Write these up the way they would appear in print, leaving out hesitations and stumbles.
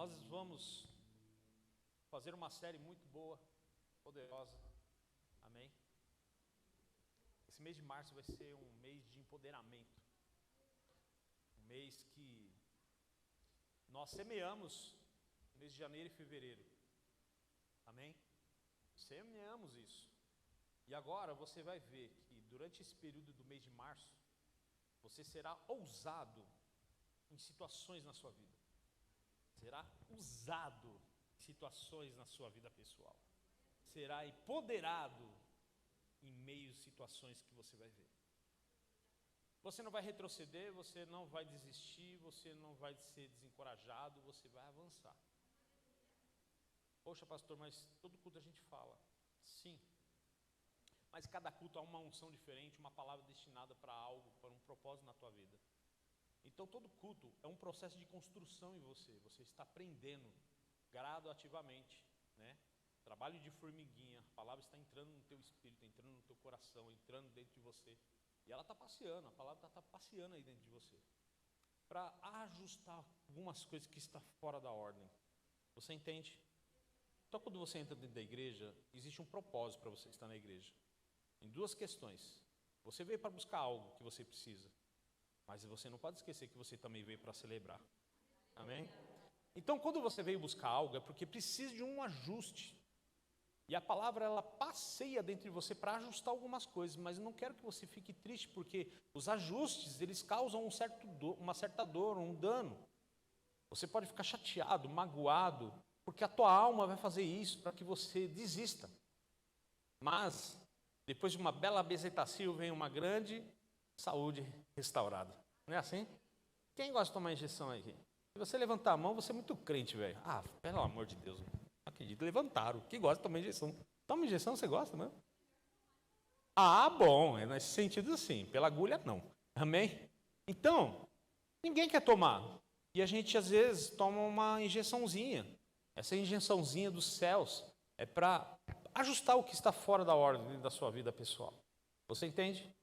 Nós vamos fazer uma série muito boa, poderosa, amém? Esse mês de março vai ser um mês de empoderamento, um mês que nós semeamos no mês de janeiro e fevereiro, amém? Semeamos isso, e agora você vai ver que durante esse período do mês de março, você será ousado em situações na sua vida, será usado em situações na sua vida pessoal, será empoderado em meio a situações que você vai ver. Você não vai retroceder, você não vai desistir, você não vai ser desencorajado, você vai avançar. Poxa, pastor, mas todo culto a gente fala. Sim, mas cada culto há uma unção diferente, uma palavra destinada para algo, para um propósito na tua vida. Então todo culto é um processo de construção em você. Você está aprendendo gradativamente, né? Trabalho de formiguinha, a palavra está entrando no teu espírito, entrando no teu coração, entrando dentro de você. E ela está passeando, a palavra está passeando aí dentro de você, para ajustar algumas coisas que estão fora da ordem. Você entende? Então quando você entra dentro da igreja, existe um propósito para você estar na igreja. Em duas questões. Você veio para buscar algo que você precisa, mas você não pode esquecer que você também veio para celebrar. Amém? Então quando você veio buscar algo, é porque precisa de um ajuste. E a palavra, ela passeia dentro de você para ajustar algumas coisas, mas eu não quero que você fique triste, porque os ajustes, eles causam uma certa dor, um dano. Você pode ficar chateado, magoado, porque a tua alma vai fazer isso para que você desista. Mas, depois de uma bela bezetacil, vem uma grande saúde restaurada. Não é assim? Quem gosta de tomar injeção aí? Se você levantar a mão, você é muito crente, velho. Ah, pelo amor de Deus, não acredito. Levantaram. Quem gosta de tomar injeção? Toma injeção, você gosta mesmo? Ah, bom, é nesse sentido assim. Pela agulha, não. Amém? Então, ninguém quer tomar. E a gente, às vezes, toma uma injeçãozinha. Essa injeçãozinha dos céus é para ajustar o que está fora da ordem da sua vida pessoal. Você entende?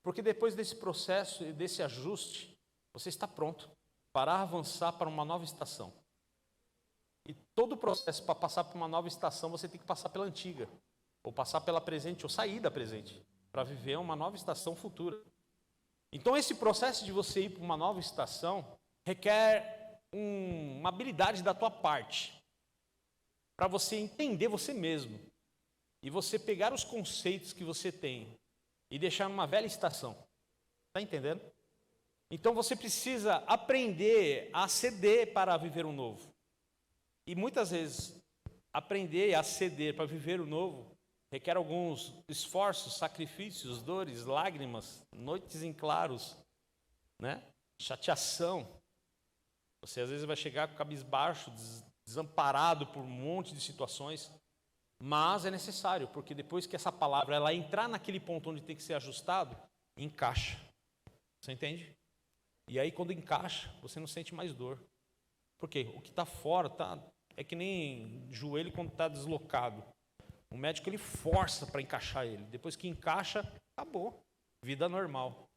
Porque depois desse processo e desse ajuste, você está pronto para avançar para uma nova estação. E todo o processo para passar por uma nova estação, você tem que passar pela antiga, ou passar pela presente, ou sair da presente, para viver uma nova estação futura. Então esse processo de você ir para uma nova estação requer uma habilidade da tua parte, para você entender você mesmo, e você pegar os conceitos que você tem e deixar numa velha estação. Está entendendo? Então você precisa aprender a ceder para viver um novo. E muitas vezes, aprender a ceder para viver o novo requer alguns esforços, sacrifícios, dores, lágrimas, noites em claros, né? Chateação. Você às vezes vai chegar com cabisbaixo, desamparado por um monte de situações, mas é necessário, porque depois que essa palavra ela entrar naquele ponto onde tem que ser ajustado, encaixa. Você entende? E aí quando encaixa, você não sente mais dor. Porque o que está fora é que nem joelho quando está deslocado. O médico ele força para encaixar ele. Depois que encaixa, acabou. Vida normal.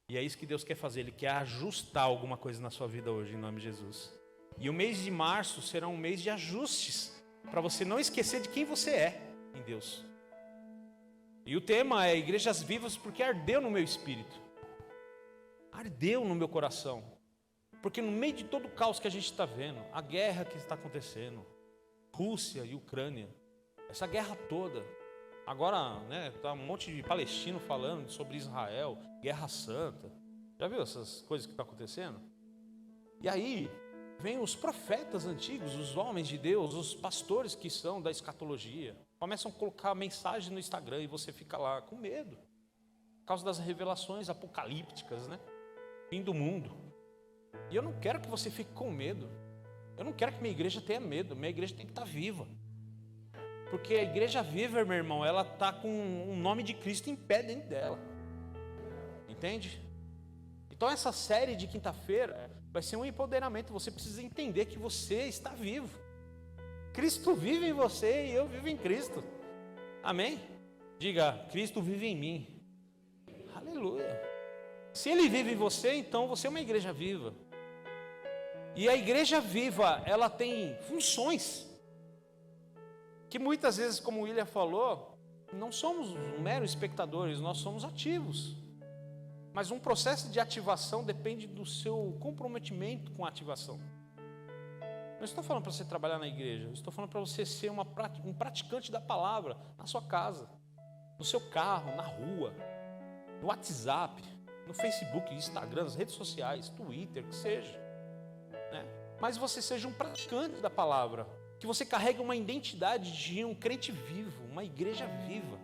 E é isso que Deus quer fazer. Ele quer ajustar alguma coisa na sua vida hoje, em nome de Jesus. E o mês de março será um mês de ajustes, para você não esquecer de quem você é em Deus. E o tema é Igrejas Vivas, porque ardeu no meu espírito. Ardeu no meu coração. Porque no meio de todo o caos que a gente está vendo, a guerra que está acontecendo, Rússia e Ucrânia, essa guerra toda, agora está um monte de palestino falando sobre Israel, guerra santa, já viu essas coisas que estão acontecendo? E aí, vem os profetas antigos, os homens de Deus, os pastores que são da escatologia, começam a colocar mensagem no Instagram e você fica lá com medo, por causa das revelações apocalípticas, né? Fim do mundo. E eu não quero que você fique com medo. Eu não quero que minha igreja tenha medo. Minha igreja tem que estar viva. Porque a igreja viva, meu irmão, ela está com o nome de Cristo em pé dentro dela. Entende? Então essa série de quinta-feira vai ser um empoderamento. Você precisa entender que você está vivo. Cristo vive em você e eu vivo em Cristo. Amém? Diga, Cristo vive em mim. Aleluia. Se Ele vive em você, então você é uma igreja viva. E a igreja viva, ela tem funções que muitas vezes, como o William falou, não somos meros espectadores, nós somos ativos. Mas um processo de ativação depende do seu comprometimento com a ativação. Não estou falando para você trabalhar na igreja, estou falando para você ser um praticante da palavra na sua casa, no seu carro, na rua, no WhatsApp, no Facebook, Instagram, nas redes sociais, Twitter, que seja, né? Mas você seja um praticante da palavra, que você carregue uma identidade de um crente vivo, uma igreja viva,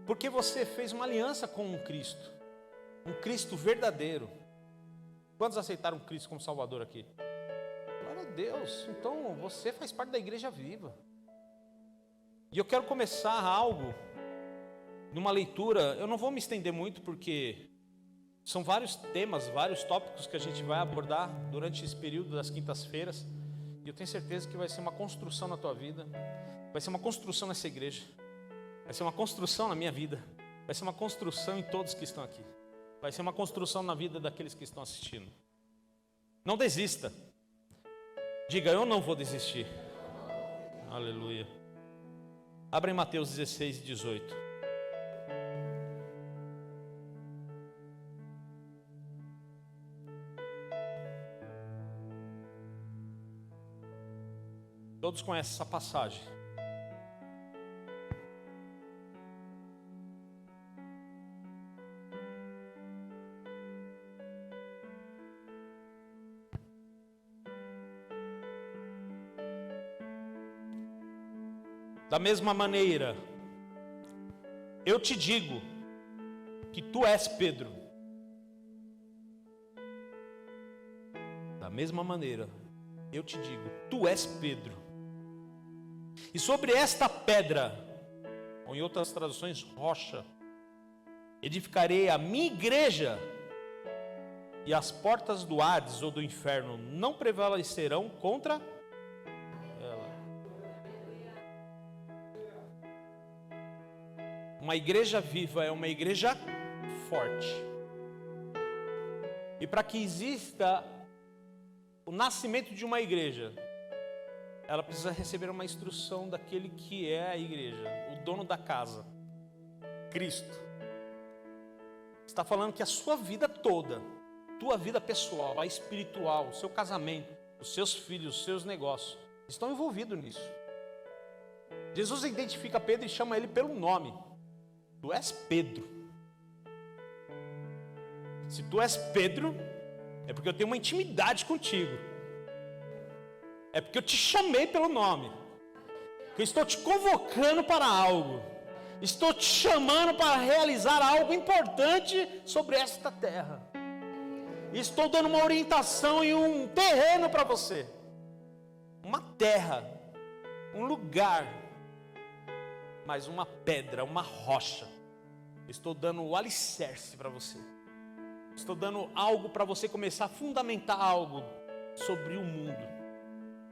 porque você fez uma aliança com um Cristo verdadeiro. Quantos aceitaram Cristo como Salvador aqui? Glória a Deus. Então você faz parte da igreja viva. E eu quero começar algo numa leitura. Eu não vou me estender muito porque são vários temas, vários tópicos que a gente vai abordar durante esse período das quintas-feiras. E eu tenho certeza que vai ser uma construção na tua vida, vai ser uma construção nessa igreja, vai ser uma construção na minha vida, vai ser uma construção em todos que estão aqui, vai ser uma construção na vida daqueles que estão assistindo. Não desista. Diga, eu não vou desistir. Aleluia. Abra em Mateus 16, 18. Todos conhecem essa passagem. Da mesma maneira, eu te digo que tu és Pedro. Da mesma maneira, eu te digo, tu és Pedro. E sobre esta pedra, ou em outras traduções, rocha, edificarei a minha igreja, e as portas do Hades ou do inferno não prevalecerão contra ela. Uma igreja viva é uma igreja forte. E para que exista o nascimento de uma igreja, ela precisa receber uma instrução daquele que é a igreja, o dono da casa, Cristo. Está falando que a sua vida toda, tua vida pessoal, a espiritual, o seu casamento, os seus filhos, os seus negócios, estão envolvidos nisso. Jesus identifica Pedro e chama ele pelo nome. Tu és Pedro. Se tu és Pedro, é porque eu tenho uma intimidade contigo. É porque eu te chamei pelo nome. Eu estou te convocando para algo. Estou te chamando para realizar algo importante sobre esta terra. Estou dando uma orientação e um terreno para você. Uma terra, um lugar, mas uma pedra, uma rocha. Estou dando o alicerce para você. Estou dando algo para você começar a fundamentar algo sobre o mundo.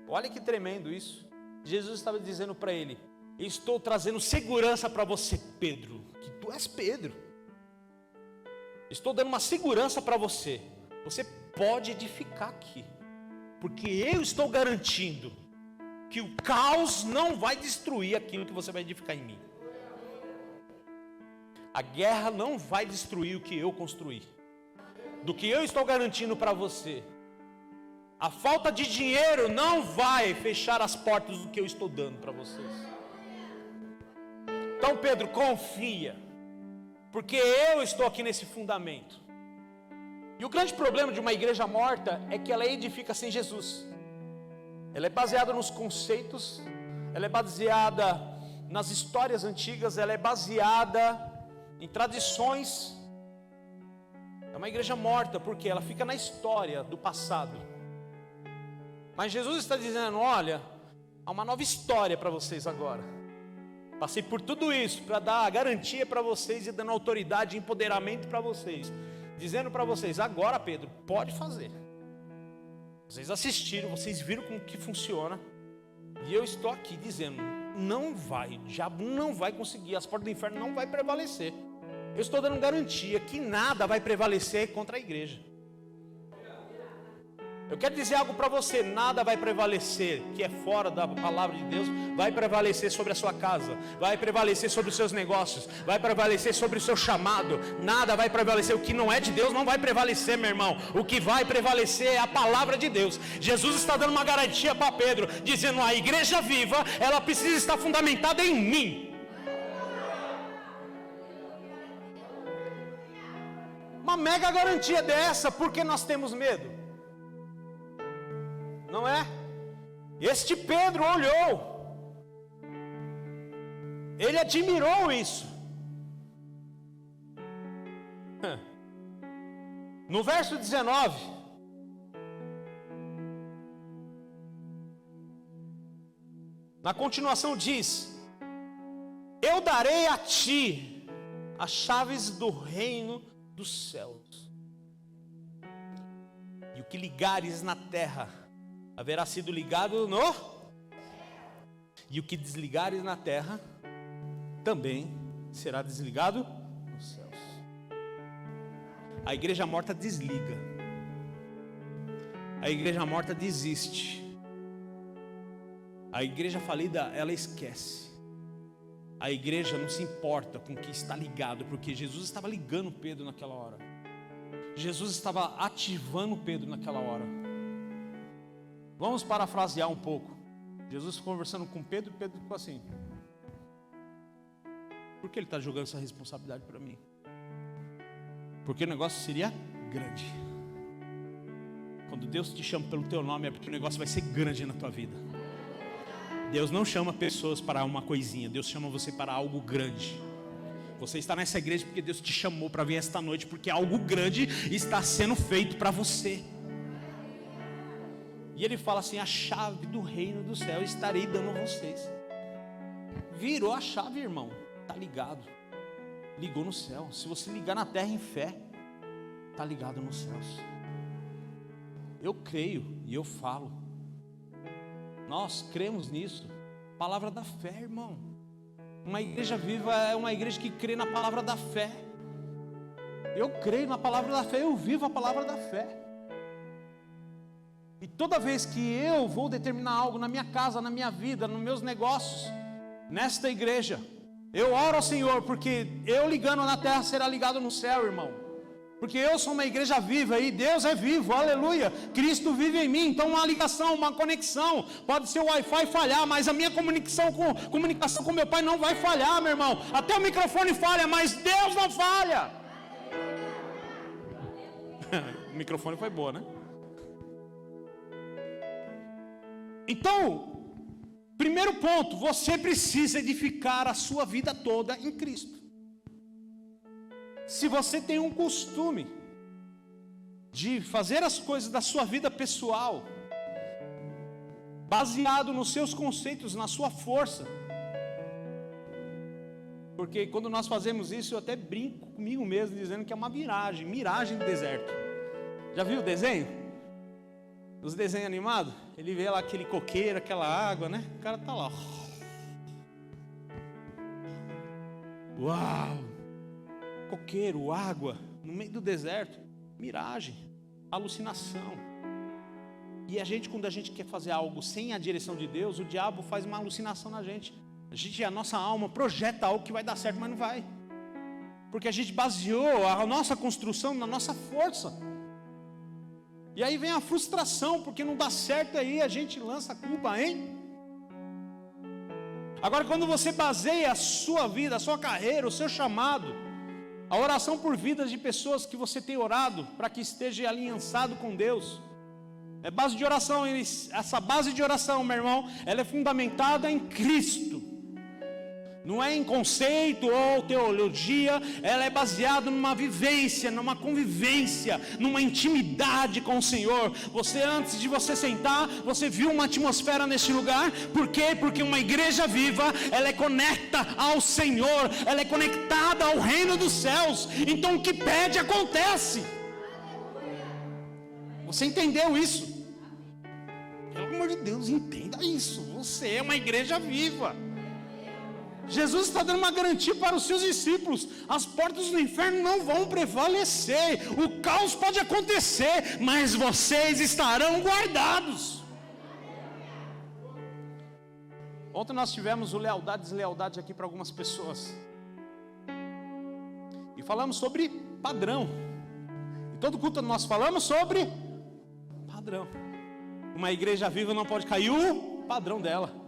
Olha que tremendo isso. Jesus estava dizendo para ele: estou trazendo segurança para você, Pedro, que tu és Pedro. Estou dando uma segurança para você. Você pode edificar aqui, porque eu estou garantindo que o caos não vai destruir aquilo que você vai edificar em mim. A guerra não vai destruir o que eu construí, do que eu estou garantindo para você. A falta de dinheiro não vai fechar as portas do que eu estou dando para vocês. Então, Pedro, confia, porque eu estou aqui nesse fundamento. E o grande problema de uma igreja morta é que ela edifica sem Jesus. Ela é baseada nos conceitos, ela é baseada nas histórias antigas, ela é baseada em tradições. É uma igreja morta porque ela fica na história do passado. Mas Jesus está dizendo: olha, há uma nova história para vocês agora. Passei por tudo isso para dar garantia para vocês e dando autoridade e empoderamento para vocês, dizendo para vocês: agora, Pedro, pode fazer. Vocês assistiram, vocês viram como que funciona, e eu estou aqui dizendo: não vai, o diabo não vai conseguir, as portas do inferno não vai prevalecer. Eu estou dando garantia que nada vai prevalecer contra a igreja. Eu quero dizer algo para você: nada vai prevalecer que é fora da palavra de Deus, vai prevalecer sobre a sua casa, vai prevalecer sobre os seus negócios, vai prevalecer sobre o seu chamado. Nada vai prevalecer, o que não é de Deus não vai prevalecer, meu irmão. O que vai prevalecer é a palavra de Deus. Jesus está dando uma garantia para Pedro, dizendo: a igreja viva, ela precisa estar fundamentada em mim. Uma mega garantia dessa, porque nós temos medo. Não é? Este Pedro olhou, ele admirou isso. No verso 19, na continuação diz: eu darei a ti as chaves do reino dos céus, e o que ligares na terra haverá sido ligado no... e o que desligares na terra também será desligado nos céus. A igreja morta desliga. A igreja morta desiste. A igreja falida, ela esquece. A igreja não se importa com o que está ligado, porque Jesus estava ligando Pedro naquela hora. Jesus estava ativando Pedro naquela hora. Vamos parafrasear um pouco. Jesus conversando com Pedro, e Pedro ficou assim: por que ele está jogando essa responsabilidade para mim? Porque o negócio seria grande. Quando Deus te chama pelo teu nome, é porque o negócio vai ser grande na tua vida. Deus não chama pessoas para uma coisinha, Deus chama você para algo grande. Você está nessa igreja porque Deus te chamou para vir esta noite, porque algo grande está sendo feito para você. E ele fala assim: a chave do reino do céu estarei dando a vocês. Virou a chave, irmão. Está ligado. Ligou no céu. Se você ligar na terra em fé, está ligado nos céus. Eu creio e eu falo. Nós cremos nisso. Palavra da fé, irmão. Uma igreja viva é uma igreja que crê na palavra da fé. Eu creio na palavra da fé. Eu vivo a palavra da fé. E toda vez que eu vou determinar algo na minha casa, na minha vida, nos meus negócios, nesta igreja, eu oro ao Senhor, porque eu ligando na terra será ligado no céu, irmão. Porque eu sou uma igreja viva e Deus é vivo, aleluia. Cristo vive em mim, então uma ligação, uma conexão. Pode ser o Wi-Fi falhar, mas a minha comunicação com meu Pai não vai falhar, meu irmão. Até o microfone falha, mas Deus não falha. O microfone foi boa, né? Então, primeiro ponto, você precisa edificar a sua vida toda em Cristo. Se você tem um costume de fazer as coisas da sua vida pessoal, baseado nos seus conceitos, na sua força, porque quando nós fazemos isso, eu até brinco comigo mesmo, dizendo que é uma miragem do deserto. Já viu o desenho? Os desenhos animados, ele vê lá aquele coqueiro, aquela água, né? O cara tá lá. Uau! Coqueiro, água, no meio do deserto. Miragem, alucinação. E a gente, quando a gente quer fazer algo sem a direção de Deus, o diabo faz uma alucinação na gente. A nossa alma projeta algo que vai dar certo, mas não vai. Porque a gente baseou a nossa construção na nossa força. E aí vem a frustração, porque não dá certo, aí a gente lança a culpa, hein? Agora, quando você baseia a sua vida, a sua carreira, o seu chamado, a oração por vidas de pessoas que você tem orado, para que esteja aliançado com Deus, é base de oração. Essa base de oração, meu irmão, ela é fundamentada em Cristo. Não é em conceito ou teologia, ela é baseada numa vivência, numa convivência, numa intimidade com o Senhor. Você, antes de você sentar, você viu uma atmosfera neste lugar? Por quê? Porque uma igreja viva, ela é conecta ao Senhor, ela é conectada ao reino dos céus. Então o que pede acontece. Você entendeu isso? Pelo amor de Deus, entenda isso. Você é uma igreja viva. Jesus está dando uma garantia para os seus discípulos: as portas do inferno não vão prevalecer, o caos pode acontecer, mas vocês estarão guardados. Ontem nós tivemos o lealdade e deslealdade aqui para algumas pessoas, e falamos sobre padrão. E todo culto nós falamos sobre padrão. Uma igreja viva não pode cair o padrão dela.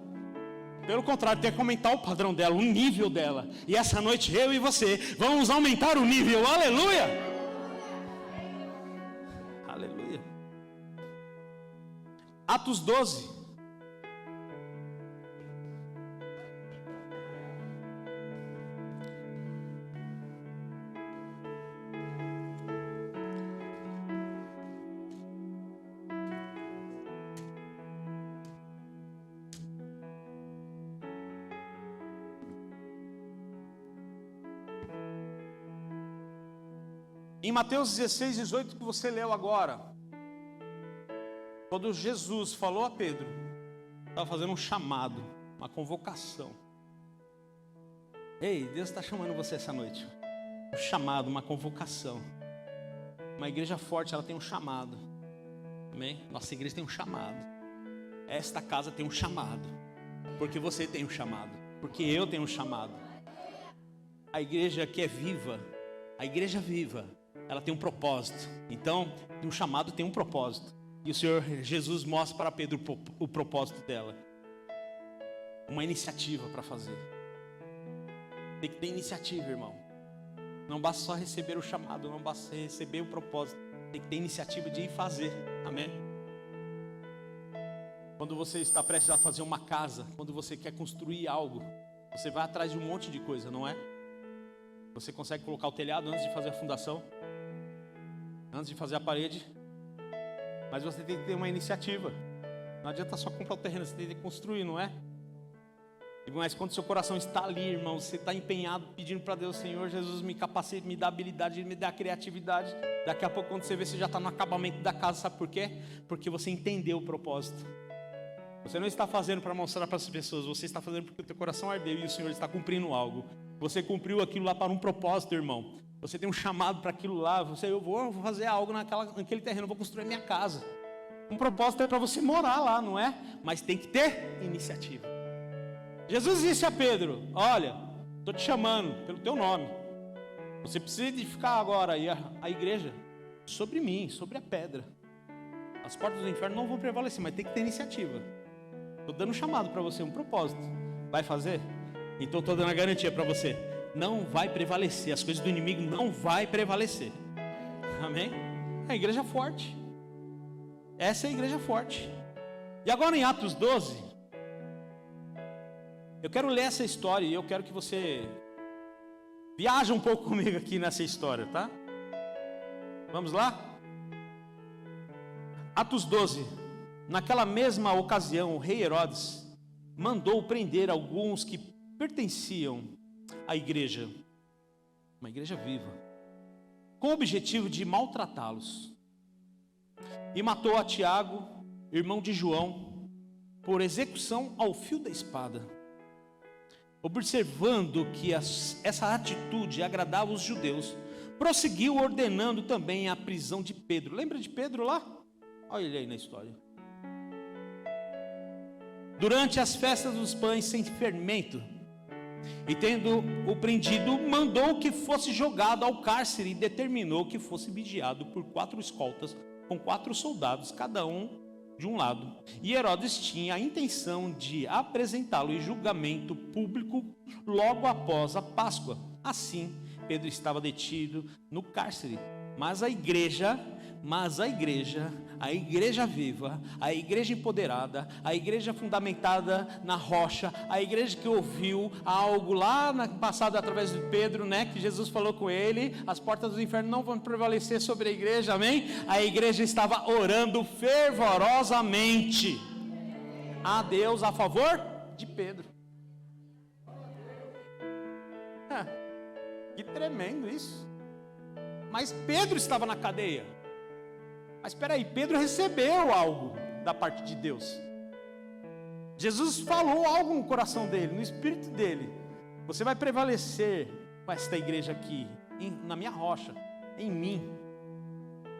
Pelo contrário, tem que aumentar o padrão dela, o nível dela. E essa noite eu e você vamos aumentar o nível. Aleluia! Aleluia! Atos 12. Em Mateus 16, 18, que você leu agora, quando Jesus falou a Pedro, estava fazendo um chamado, uma convocação. Ei, Deus está chamando você essa noite. Um chamado, uma convocação. Uma igreja forte, ela tem um chamado. Amém? Nossa igreja tem um chamado. Esta casa tem um chamado. Porque você tem um chamado. Porque eu tenho um chamado. A igreja que é viva, a igreja viva, ela tem um propósito. Então, tem um chamado, tem um propósito. E o Senhor Jesus mostra para Pedro o propósito dela. Uma iniciativa para fazer. Tem que ter iniciativa, irmão. Não basta só receber o chamado, não basta receber o propósito. Tem que ter iniciativa de ir fazer. Amém? Quando você está prestes a fazer uma casa, quando você quer construir algo, você vai atrás de um monte de coisa, não é? Você consegue colocar o telhado antes de fazer a fundação, antes de fazer a parede, mas você tem que ter uma iniciativa. Não adianta só comprar o terreno, você tem que construir, não é? Mas quando seu coração está ali, irmão, você está empenhado, pedindo para Deus: Senhor Jesus, me capacite, me dá habilidade, me dá criatividade. Daqui a pouco, quando você vê, você já está no acabamento da casa. Sabe por quê? Porque você entendeu o propósito. Você não está fazendo para mostrar para as pessoas, você está fazendo porque o teu coração ardeu e o Senhor está cumprindo algo. Você cumpriu aquilo lá para um propósito, irmão. Você tem um chamado para aquilo lá. Eu vou fazer algo naquele terreno, eu vou construir minha casa. Um propósito é para você morar lá, não é? Mas tem que ter iniciativa. Jesus disse a Pedro: olha, estou te chamando pelo teu nome. Você precisa edificar agora a igreja sobre mim, sobre a pedra. As portas do inferno não vão prevalecer, mas tem que ter iniciativa. Estou dando um chamado para você, um propósito. Vai fazer? Então estou dando a garantia para você: não vai prevalecer, as coisas do inimigo não vai prevalecer. Amém? É a igreja forte. Essa é a igreja forte. E agora em Atos 12, eu quero ler essa história e eu quero que você viaje um pouco comigo aqui nessa história, tá? Vamos lá? Atos 12. Naquela mesma ocasião, o rei Herodes mandou prender alguns que pertenciam à igreja, uma igreja viva, com o objetivo de maltratá-los. E matou a Tiago, irmão de João, por execução ao fio da espada. Observando que essa atitude agradava os judeus, prosseguiu ordenando também a prisão de Pedro. Lembra de Pedro lá? Olha ele aí na história. Durante as festas dos pães sem fermento, e tendo o prendido, mandou que fosse jogado ao cárcere e determinou que fosse vigiado por 4 escoltas, com 4 soldados, cada um de um lado. E Herodes tinha a intenção de apresentá-lo em julgamento público logo após a Páscoa. Assim, Pedro estava detido no cárcere, mas a igreja viva, a igreja empoderada, a igreja fundamentada na rocha, a igreja que ouviu algo lá no passado através de Pedro, né, que Jesus falou com ele: as portas do inferno não vão prevalecer sobre a igreja, amém? A igreja estava orando fervorosamente a Deus a favor de Pedro. Que tremendo isso. Mas Pedro estava na cadeia. Mas espera aí, Pedro recebeu algo da parte de Deus. Jesus falou algo no coração dele, no espírito dele. Você vai prevalecer com esta igreja aqui, na minha rocha, em mim.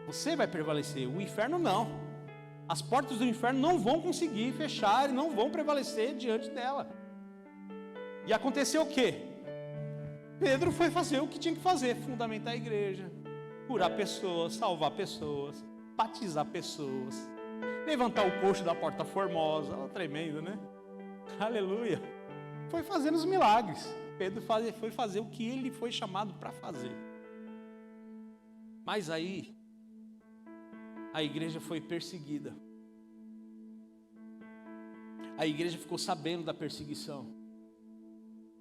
Você vai prevalecer, o inferno não. As portas do inferno não vão conseguir fechar e não vão prevalecer diante dela. E aconteceu o quê? Pedro foi fazer o que tinha que fazer, fundamentar a igreja, curar pessoas, salvar pessoas, batizar pessoas, levantar o coxo da Porta Formosa, tremendo, né? Aleluia. Foi fazendo os milagres. Pedro foi fazer o que ele foi chamado para fazer. Mas aí, a igreja foi perseguida. A igreja ficou sabendo da perseguição.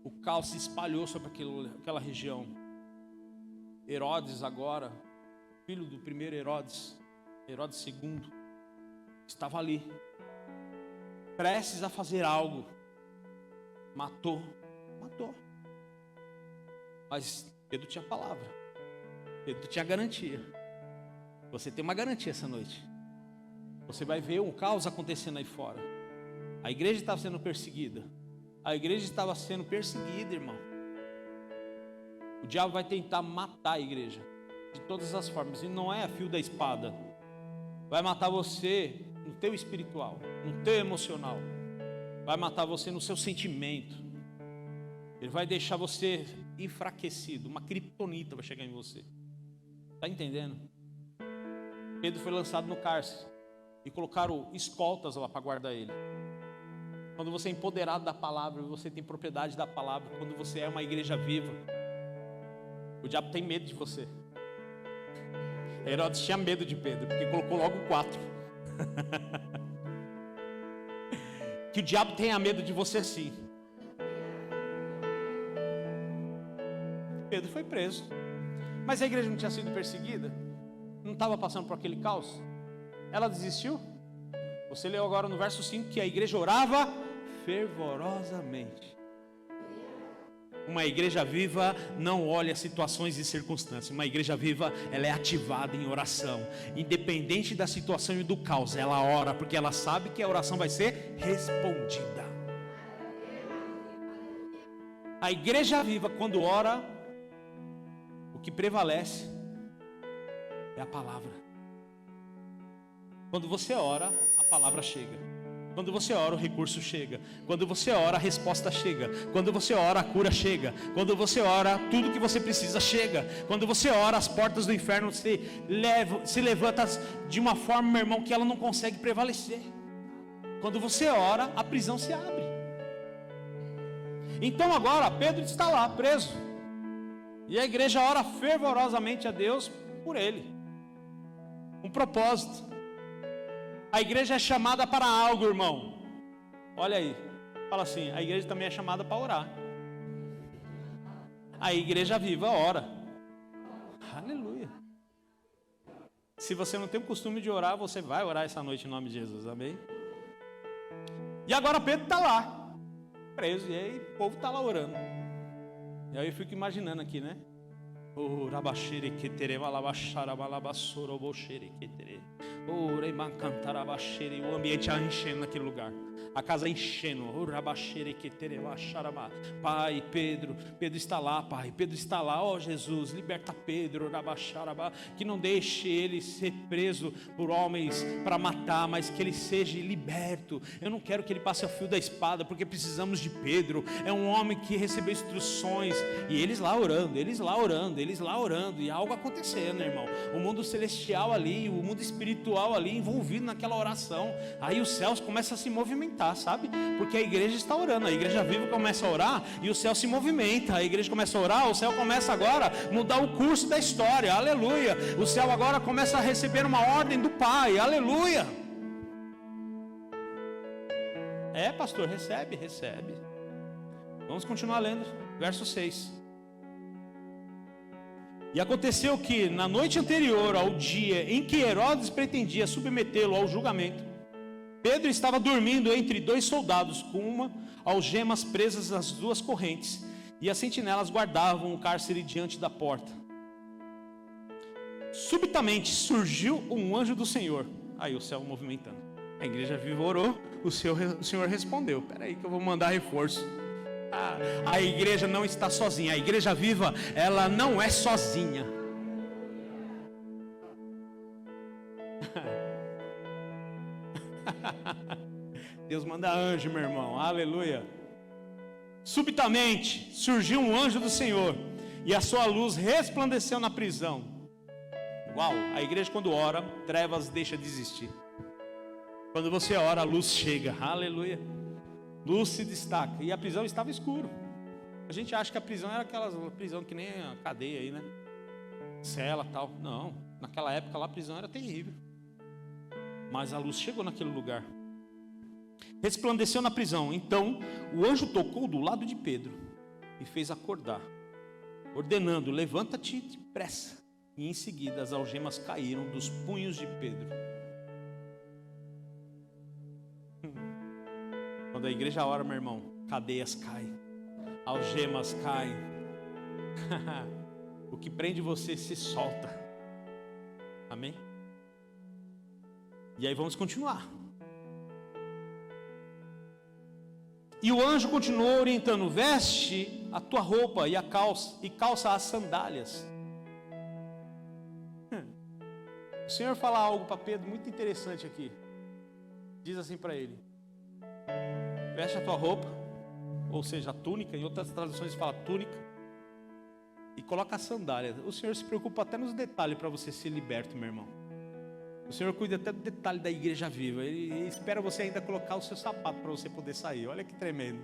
O caos se espalhou sobre aquela região. Herodes agora, filho do primeiro Herodes, Herodes II, estava ali, prestes a fazer algo. Matou. Mas Pedro tinha palavra. Pedro tinha garantia. Você tem uma garantia essa noite. Você vai ver um caos acontecendo aí fora. A igreja estava sendo perseguida. A igreja estava sendo perseguida, irmão. O diabo vai tentar matar a igreja de todas as formas. E não é a fio da espada. Vai matar você no teu espiritual, no teu emocional. Vai matar você no seu sentimento. Ele vai deixar você enfraquecido. Uma criptonita vai chegar em você. Está entendendo? Pedro foi lançado no cárcere e colocaram escoltas lá para guardar ele. Quando você é empoderado da palavra, você tem propriedade da palavra. Quando você é uma igreja viva, o diabo tem medo de você. Herodes tinha medo de Pedro, porque colocou logo 4. Que o diabo tenha medo de você sim. Pedro foi preso. Mas a igreja não tinha sido perseguida? Não estava passando por aquele caos? Ela desistiu? Você leu agora no verso 5 que a igreja orava fervorosamente. Uma igreja viva não olha situações e circunstâncias. Uma igreja viva, ela é ativada em oração. Independente da situação e do caos, ela ora, porque ela sabe que a oração vai ser respondida. A igreja viva, quando ora, o que prevalece é a palavra. Quando você ora, a palavra chega. Quando você ora, o recurso chega. Quando você ora, a resposta chega. Quando você ora, a cura chega. Quando você ora, tudo que você precisa chega. Quando você ora, as portas do inferno se levantam de uma forma, meu irmão, que ela não consegue prevalecer. Quando você ora, a prisão se abre. Então agora, Pedro está lá, preso. E a igreja ora fervorosamente a Deus por ele. Um propósito. A igreja é chamada para algo, irmão. Olha aí. Fala assim, a igreja também é chamada para orar. A igreja viva ora. Aleluia. Se você não tem o costume de orar, você vai orar essa noite em nome de Jesus, amém? E agora Pedro está lá, preso, e aí o povo está lá orando. E aí eu fico imaginando aqui, né? O ambiente enchendo naquele lugar, a casa enchendo. Pai, Pedro está lá, Pai, Pedro está lá, ó Jesus, liberta Pedro, que não deixe ele ser preso por homens para matar, mas que ele seja liberto. Eu não quero que ele passe ao fio da espada, porque precisamos de Pedro. É um homem que recebeu instruções, e eles lá orando, e algo acontecendo, irmão. O mundo celestial ali, o mundo espiritual ali, envolvido naquela oração. Aí os céus começam a se movimentar, sabe? Porque a igreja está orando, a igreja viva começa a orar e o céu se movimenta. A igreja começa a orar, o céu começa agora a mudar o curso da história, aleluia. O céu agora começa a receber uma ordem do Pai, aleluia. É, pastor, recebe. Vamos continuar lendo, verso 6. E aconteceu que na noite anterior ao dia em que Herodes pretendia submetê-lo ao julgamento, Pedro estava dormindo entre 2 soldados, com uma algemas presas nas 2 correntes, e as sentinelas guardavam o cárcere diante da porta. Subitamente surgiu um anjo do Senhor. Aí o céu movimentando. A igreja viva orou, o Senhor respondeu: espera aí que eu vou mandar reforço. A igreja não está sozinha. A igreja viva, ela não é sozinha. Deus manda anjo, meu irmão. Aleluia. Subitamente surgiu um anjo do Senhor, e a sua luz resplandeceu na prisão. Uau, a igreja quando ora, trevas deixa de existir. Quando você ora, a luz chega. Aleluia. Luz se destaca. E a prisão estava escura. A gente acha que a prisão era aquela prisão que nem a cadeia aí, né? Cela tal. Não, naquela época lá a prisão era terrível. Mas a luz chegou naquele lugar. Resplandeceu na prisão. Então o anjo tocou do lado de Pedro e fez acordar, ordenando: levanta-te depressa. E em seguida as algemas caíram dos punhos de Pedro. Quando a igreja ora, meu irmão, cadeias caem, algemas caem. O que prende você se solta. Amém? E aí vamos continuar. E o anjo continuou orientando: veste a tua roupa e calça as sandálias. O Senhor fala algo para Pedro muito interessante aqui. Diz assim para ele: veste a tua roupa, ou seja, a túnica. Em outras traduções fala túnica, e coloca a sandália. O Senhor se preocupa até nos detalhes para você ser liberto, meu irmão. O Senhor cuida até do detalhe da igreja viva. Ele espera você ainda colocar o seu sapato para você poder sair. Olha que tremendo.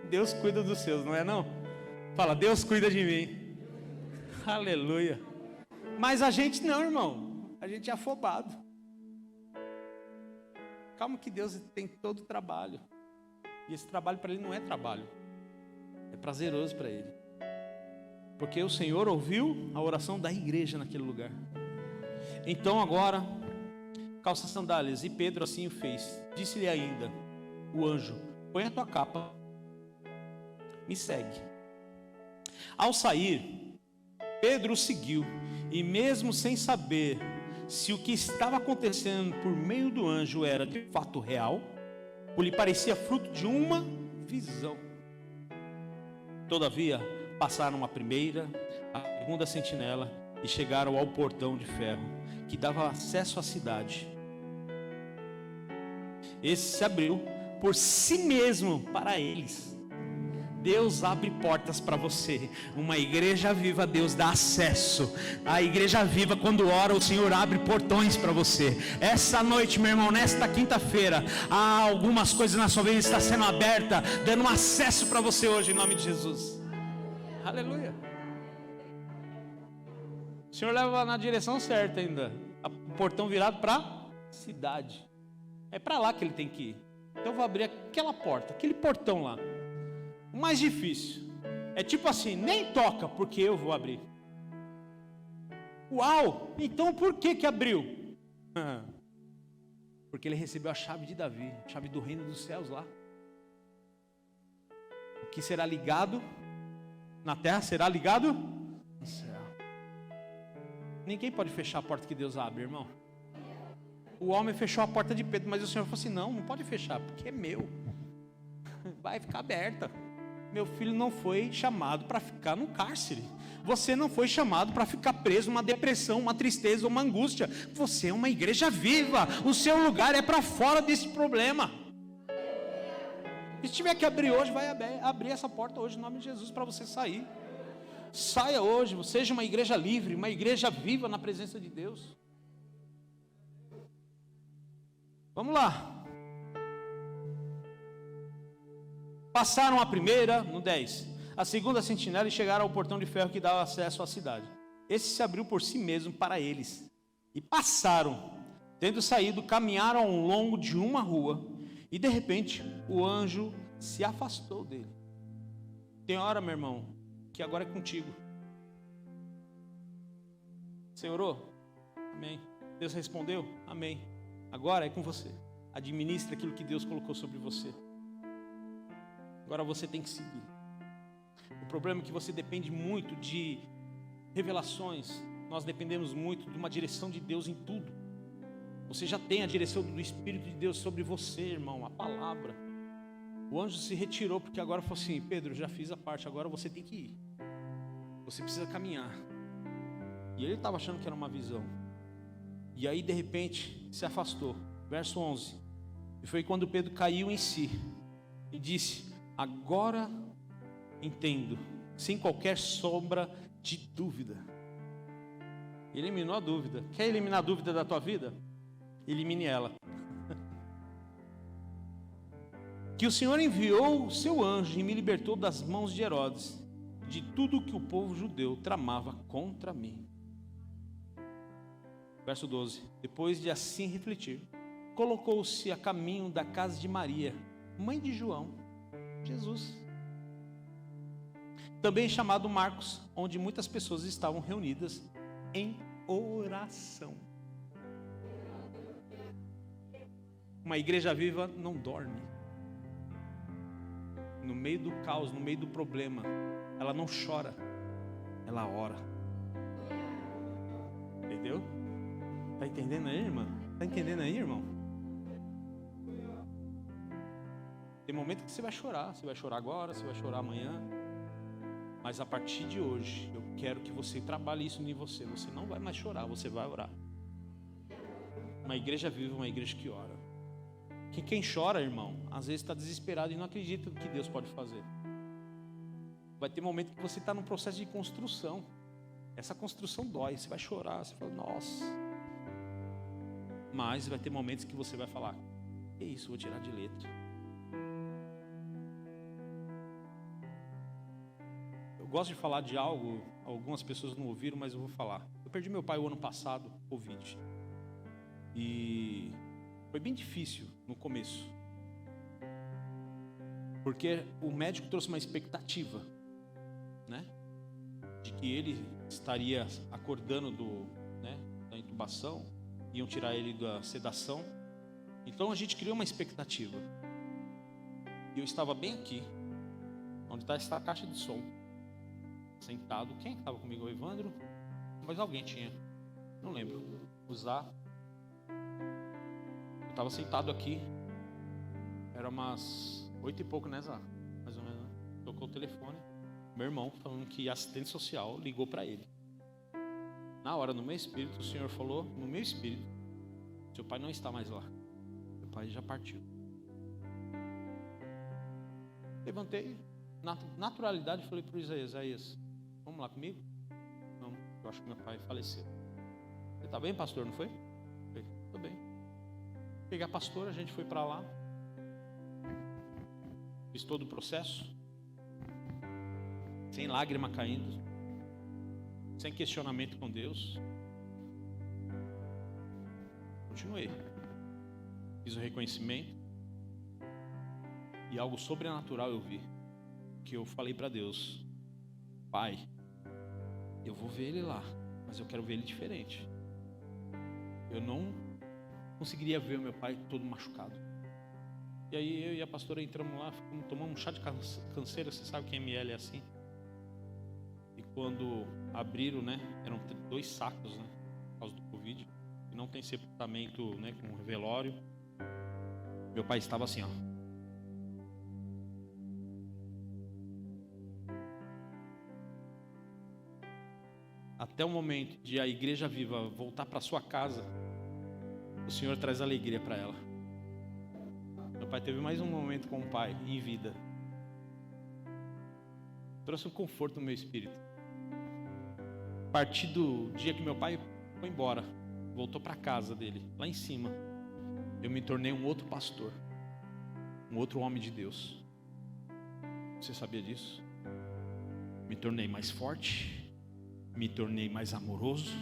Deus cuida dos seus, não é não? Fala: Deus cuida de mim. Aleluia. Mas a gente não, irmão. A gente é afobado. Calma que Deus tem todo o trabalho. E esse trabalho para Ele não é trabalho. É prazeroso para Ele. Porque o Senhor ouviu a oração da igreja naquele lugar. Então agora, calça sandálias. E Pedro assim o fez. Disse-lhe ainda o anjo: põe a tua capa, me segue. Ao sair, Pedro o seguiu. E mesmo sem saber se o que estava acontecendo por meio do anjo era de fato real, ou lhe parecia fruto de uma visão. Todavia, passaram a primeira, a segunda sentinela e chegaram ao portão de ferro que dava acesso à cidade. Esse se abriu por si mesmo para eles. Deus abre portas para você. Uma igreja viva, Deus dá acesso. A igreja viva, quando ora, o Senhor abre portões para você. Essa noite, meu irmão, nesta quinta-feira, há algumas coisas na sua vida que está sendo aberta, dando um acesso para você hoje, em nome de Jesus. Aleluia. O Senhor leva na direção certa ainda. O portão virado para a cidade. É para lá que ele tem que ir. Então eu vou abrir aquela porta, aquele portão lá. O mais difícil é tipo assim: nem toca, porque eu vou abrir. Uau! Então por que abriu? Porque ele recebeu a chave de Davi, a chave do reino dos céus lá. O que será ligado na terra será ligado no céu. Ninguém pode fechar a porta que Deus abre, irmão. O homem fechou a porta de Pedro, mas o Senhor falou assim: não pode fechar, porque é meu. Vai ficar aberta. Meu filho não foi chamado para ficar no cárcere. Você não foi chamado para ficar preso numa depressão, uma tristeza, uma angústia. Você é uma igreja viva. O seu lugar é para fora desse problema. Se tiver que abrir hoje, vai abrir essa porta hoje, em nome de Jesus, para você sair. Saia hoje, seja uma igreja livre, uma igreja viva na presença de Deus. Vamos lá. Passaram a primeira, no 10, a segunda sentinela e chegaram ao portão de ferro que dava acesso à cidade. Esse se abriu por si mesmo para eles. E passaram, tendo saído, caminharam ao longo de uma rua. E de repente, o anjo se afastou dele. Tem hora, meu irmão, que agora é contigo. Senhor orou? Amém. Deus respondeu? Amém. Agora é com você. Administre aquilo que Deus colocou sobre você. Agora você tem que seguir. O problema é que você depende muito de revelações. Nós dependemos muito de uma direção de Deus em tudo. Você já tem a direção do Espírito de Deus sobre você, irmão, a palavra. O anjo se retirou, porque agora falou assim: Pedro, já fiz a parte, agora você tem que ir. Você precisa caminhar. E ele estava achando que era uma visão. E aí de repente se afastou. Verso 11. E foi quando Pedro caiu em si e disse: agora entendo, sem qualquer sombra de dúvida. Eliminou a dúvida. Quer eliminar a dúvida da tua vida? Elimine ela. Que o Senhor enviou o seu anjo e me libertou das mãos de Herodes, de tudo que o povo judeu tramava contra mim. Verso 12. Depois de assim refletir, colocou-se a caminho da casa de Maria, mãe de João, Jesus, também chamado Marcos, onde muitas pessoas estavam reunidas em oração. Uma igreja viva não dorme. No meio do caos, no meio do problema, ela não chora, ela ora. Entendeu? Está entendendo aí, irmã? Está entendendo aí, irmão? Tem momento que você vai chorar agora, você vai chorar amanhã. Mas a partir de hoje, eu quero que você trabalhe isso em você. Você não vai mais chorar, você vai orar. Uma igreja viva, uma igreja que ora. Que quem chora, irmão, às vezes está desesperado e não acredita no que Deus pode fazer. Vai ter momento que você está num processo de construção. Essa construção dói, você vai chorar, você fala, nossa. Mas vai ter momentos que você vai falar, que isso, vou tirar de letra. Eu gosto de falar de algo, algumas pessoas não ouviram, mas eu vou falar. Eu perdi meu pai o ano passado, Covid. E foi bem difícil no começo. Porque o médico trouxe uma expectativa, né? De que ele estaria acordando da intubação, iam tirar ele da sedação. Então a gente criou uma expectativa. E eu estava bem aqui, onde está essa caixa de som, sentado. Quem estava comigo? O Evandro? Mas alguém tinha, não lembro. Usar. Eu estava sentado aqui. Era umas 8 e pouco, né, Zá? Mais ou menos, né? Tocou o telefone. Meu irmão falando que assistente social ligou para ele. Na hora, no meu espírito, o Senhor falou, no meu espírito, seu pai não está mais lá. Seu pai já partiu. Levantei, na naturalidade, falei para o Isaías, vamos lá comigo? Não, eu acho que meu pai faleceu. Você está bem, pastor, não foi? Eu falei, estou bem. Peguei a pastora, a gente foi para lá. Fiz todo o processo. Sem lágrima caindo. Sem questionamento com Deus. Continuei. Fiz o reconhecimento. E algo sobrenatural eu vi. Que eu falei para Deus, Pai, eu vou ver ele lá, mas eu quero ver ele diferente. Eu não conseguiria ver o meu pai todo machucado. E aí eu e a pastora entramos lá, tomamos um chá de canseira. Você sabe que ML é assim. E quando abriram, né, eram 2 sacos, né, por causa do Covid, e não tem sepultamento, né, com velório. Meu pai estava assim, ó. Até o momento de a igreja viva voltar para sua casa, o Senhor traz alegria para ela. Meu pai teve mais um momento com o pai em vida. Trouxe um conforto no meu espírito. A partir do dia que meu pai foi embora, voltou para a casa dele, lá em cima, eu me tornei um outro pastor, um outro homem de Deus. Você sabia disso? Me tornei mais forte, me tornei mais amoroso,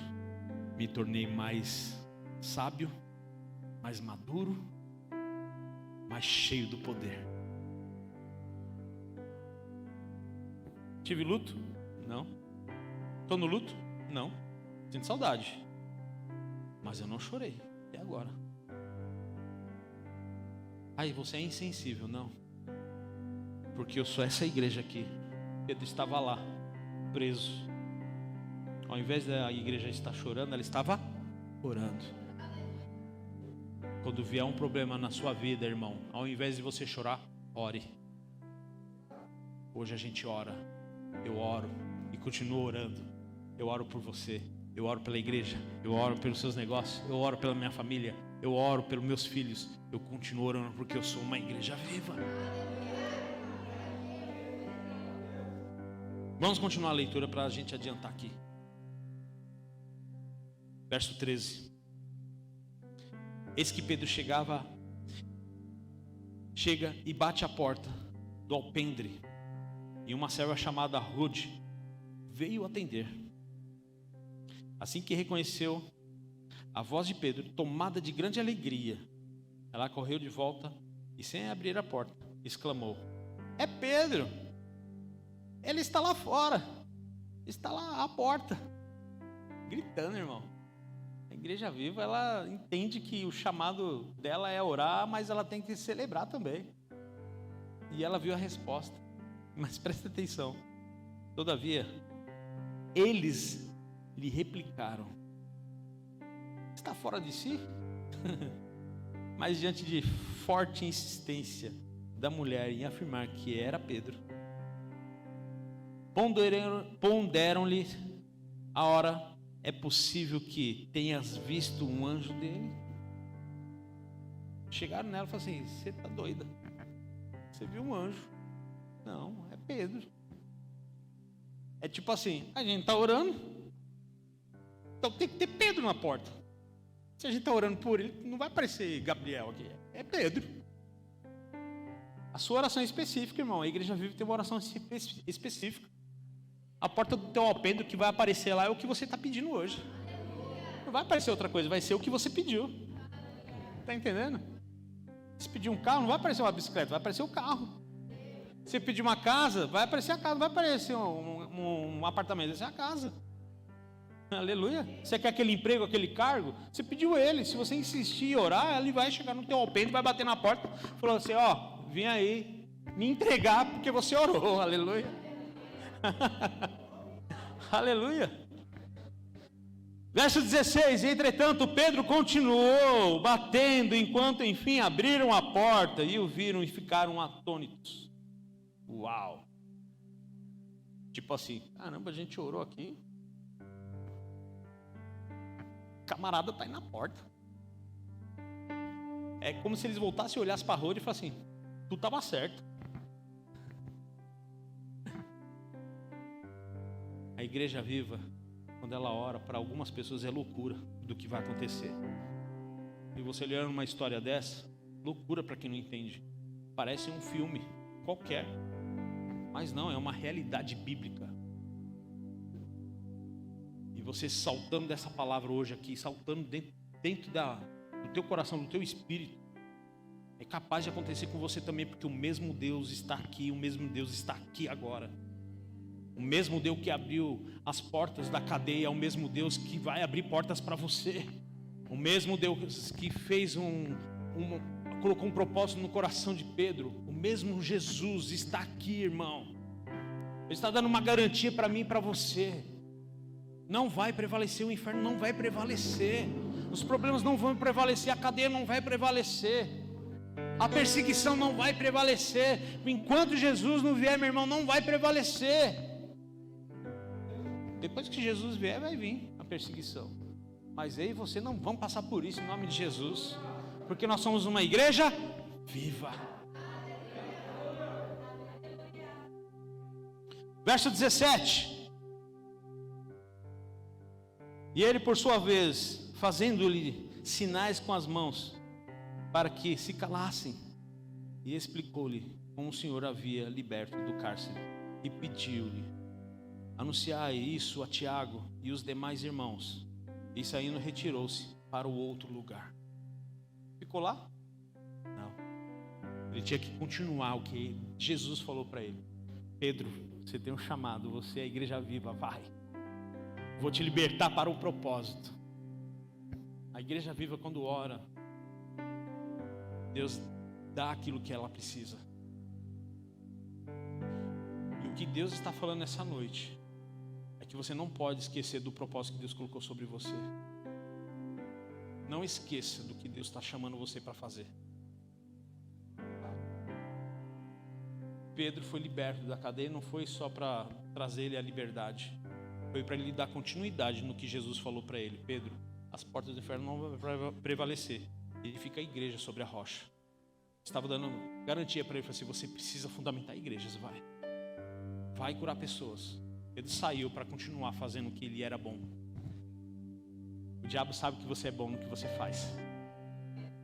me tornei mais sábio, mais maduro, mais cheio do poder. Tive luto? Não. Estou no luto? Não. Sinto saudade. Mas eu não chorei até agora. Aí você é insensível? Não. Porque eu sou essa igreja aqui. Pedro estava lá, preso. Ao invés da igreja estar chorando, ela estava orando. Quando vier um problema na sua vida, irmão, ao invés de você chorar, ore. Hoje a gente ora, eu oro e continuo orando. Eu oro por você, eu oro pela igreja, eu oro pelos seus negócios, eu oro pela minha família, eu oro pelos meus filhos. Eu continuo orando porque eu sou uma igreja viva. Vamos continuar a leitura para a gente adiantar aqui. Verso 13. Eis que Pedro chega e bate a porta do alpendre, e uma serva chamada Rode veio atender. Assim que reconheceu a voz de Pedro, tomada de grande alegria, ela correu de volta e, sem abrir a porta, exclamou: é Pedro, ele está lá fora, está lá à porta. Gritando, irmão. A igreja viva, ela entende que o chamado dela é orar, mas ela tem que celebrar também. E ela viu a resposta. Mas presta atenção. Todavia, eles lhe replicaram: está fora de si? Mas diante de forte insistência da mulher em afirmar que era Pedro, ponderam-lhe a hora: é possível que tenhas visto um anjo dele? Chegaram nela e falaram assim: você está doida? Você viu um anjo? Não, é Pedro. É tipo assim, a gente está orando, então tem que ter Pedro na porta. Se a gente está orando por ele, não vai aparecer Gabriel aqui, é Pedro. A sua oração é específica, irmão. A igreja vive tem uma oração específica. A porta do teu alpendre, que vai aparecer lá é o que você está pedindo hoje. Não vai aparecer outra coisa, vai ser o que você pediu. Está entendendo? Se pedir um carro, não vai aparecer uma bicicleta, vai aparecer o carro. Se pedir uma casa, vai aparecer a casa, não vai aparecer um apartamento, vai ser a casa. Aleluia. Você quer aquele emprego, aquele cargo? Você pediu ele. Se você insistir e orar, ele vai chegar no teu alpendre, vai bater na porta, falando assim: ó, vim aí me entregar porque você orou. Aleluia. Aleluia. Verso 16: entretanto Pedro continuou batendo, enquanto enfim abriram a porta e o viram e ficaram atônitos. Uau. Tipo assim, caramba, a gente orou aqui, camarada está aí na porta. É como se eles voltassem e olhassem para a Rode e falassem assim: tu estava certo. A igreja viva, quando ela ora, para algumas pessoas é loucura do que vai acontecer. E você olhando uma história dessa, loucura para quem não entende. Parece um filme qualquer, mas não, é uma realidade bíblica. E você saltando dessa palavra hoje aqui, saltando dentro do teu coração, do teu espírito, é capaz de acontecer com você também, porque o mesmo Deus está aqui, o mesmo Deus está aqui agora. O mesmo Deus que abriu as portas da cadeia é o mesmo Deus que vai abrir portas para você. O mesmo Deus que fez colocou um propósito no coração de Pedro, o mesmo Jesus está aqui, irmão. Ele está dando uma garantia para mim e para você. Não vai prevalecer, o inferno não vai prevalecer, os problemas não vão prevalecer, a cadeia não vai prevalecer, a perseguição não vai prevalecer. Enquanto Jesus não vier, meu irmão, não vai prevalecer. Depois que Jesus vier, vai vir a perseguição, mas eu e você não vamos passar por isso em nome de Jesus, porque nós somos uma igreja viva. Verso 17: e ele, por sua vez, fazendo-lhe sinais com as mãos, para que se calassem, e explicou-lhe como o Senhor havia liberto do cárcere, e pediu-lhe: anunciai isso a Tiago e os demais irmãos. E saindo, retirou-se para o outro lugar. Ficou lá? Não. Ele tinha que continuar o que Jesus falou para ele: Pedro, você tem um chamado, você é a igreja viva, vai. Vou te libertar para um propósito. A igreja viva, quando ora, Deus dá aquilo que ela precisa. E o que Deus está falando nessa noite é que você não pode esquecer do propósito que Deus colocou sobre você. Não esqueça do que Deus está chamando você para fazer. Pedro foi liberto da cadeia, não foi só para trazer ele à liberdade. Foi para ele dar continuidade no que Jesus falou para ele. Pedro, as portas do inferno não vão prevalecer. Ele fica a igreja sobre a rocha. Estava dando garantia para ele, falou assim, você precisa fundamentar igrejas, vai curar pessoas. Pedro saiu para continuar fazendo o que ele era bom. O diabo sabe que você é bom no que você faz.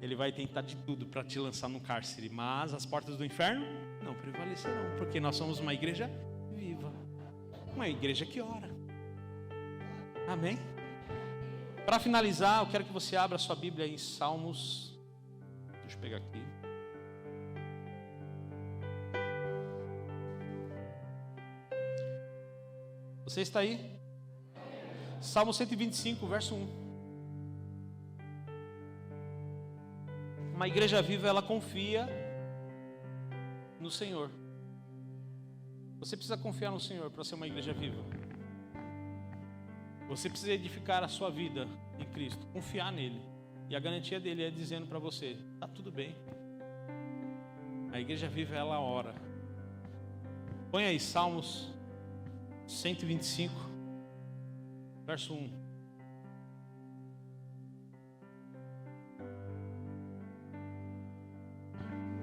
Ele vai tentar de tudo para te lançar no cárcere, mas as portas do inferno não prevalecerão, porque nós somos uma igreja viva, uma igreja que ora. Amém? Para finalizar, eu quero que você abra a sua Bíblia em Salmos. Deixa eu pegar aqui. Você está aí? Salmo 125, verso 1. Uma igreja viva, ela confia no Senhor. Você precisa confiar no Senhor para ser uma igreja viva. Você precisa edificar a sua vida em Cristo, confiar nele. E a garantia dele é dizendo para você, está tudo bem. A igreja viva, ela ora. Põe aí Salmos 125, verso 1.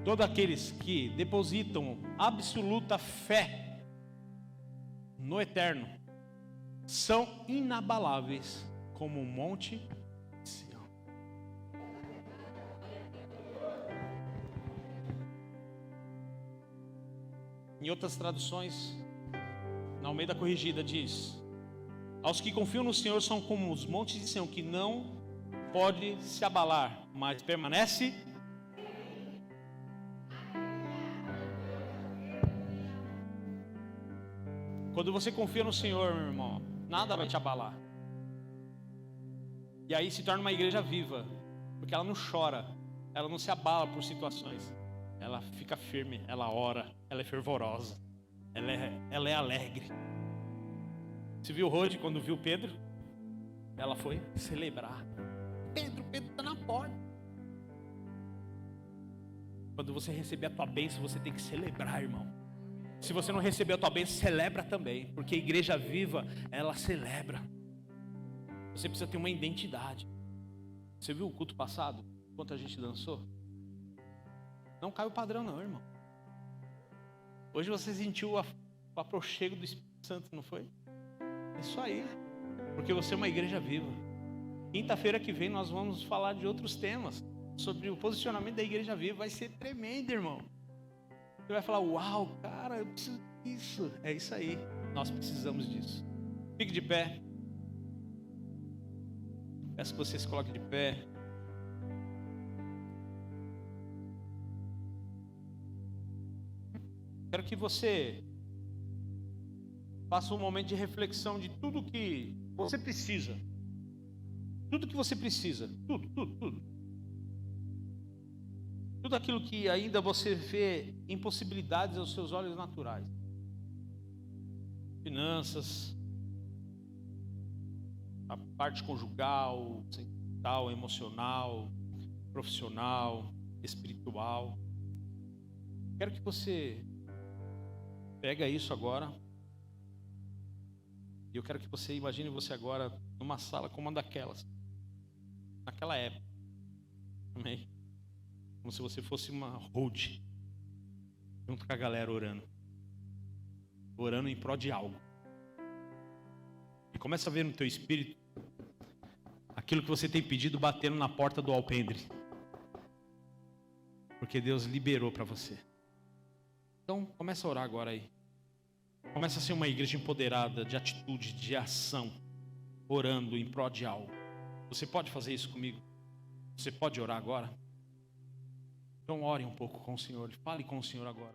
Todos aqueles que depositam absoluta fé no eterno são inabaláveis como um monte de Sião. Em outras traduções, na Almeida Corrigida diz: aos que confiam no Senhor são como os montes de Sião, que não pode se abalar, mas permanece. Quando você confia no Senhor, meu irmão, nada vai te abalar. E aí se torna uma igreja viva, porque ela não chora, ela não se abala por situações. Ela fica firme, ela ora, ela é fervorosa, ela é alegre. Você viu Rode quando viu Pedro? Ela foi celebrar. Pedro está na porta. Quando você receber a tua bênção, você tem que celebrar, irmão. Se você não receber a tua bênção, celebra também, porque a igreja viva, ela celebra. Você precisa ter uma identidade. Você viu o culto passado? Quanto a gente dançou? Não cai o padrão não, irmão. Hoje você sentiu o aproxego do Espírito Santo, não foi? É isso aí, porque você é uma igreja viva. Quinta-feira que vem nós vamos falar de outros temas, sobre o posicionamento da igreja viva. Vai ser tremendo, irmão. Você vai falar, uau, cara, eu preciso disso. É isso aí, nós precisamos disso. Fique de pé. Peço que você se coloque de pé. Quero que você faça um momento de reflexão de tudo que você precisa. Tudo que você precisa. Tudo. Tudo aquilo que ainda você vê impossibilidades aos seus olhos naturais. Finanças, a parte conjugal, sentimental, emocional, profissional, espiritual. Quero que você pega isso agora. E eu quero que você imagine você agora numa sala como uma daquelas. Naquela época. Amém? Como se você fosse uma road, junto com a galera orando em prol de algo. E começa a ver no teu espírito aquilo que você tem pedido batendo na porta do alpendre, porque Deus liberou para você. Então começa a orar agora aí. Começa a ser uma igreja empoderada de atitude, de ação, orando em prol de algo. Você pode fazer isso comigo? Você pode orar agora? Então ore um pouco com o Senhor, fale com o Senhor agora.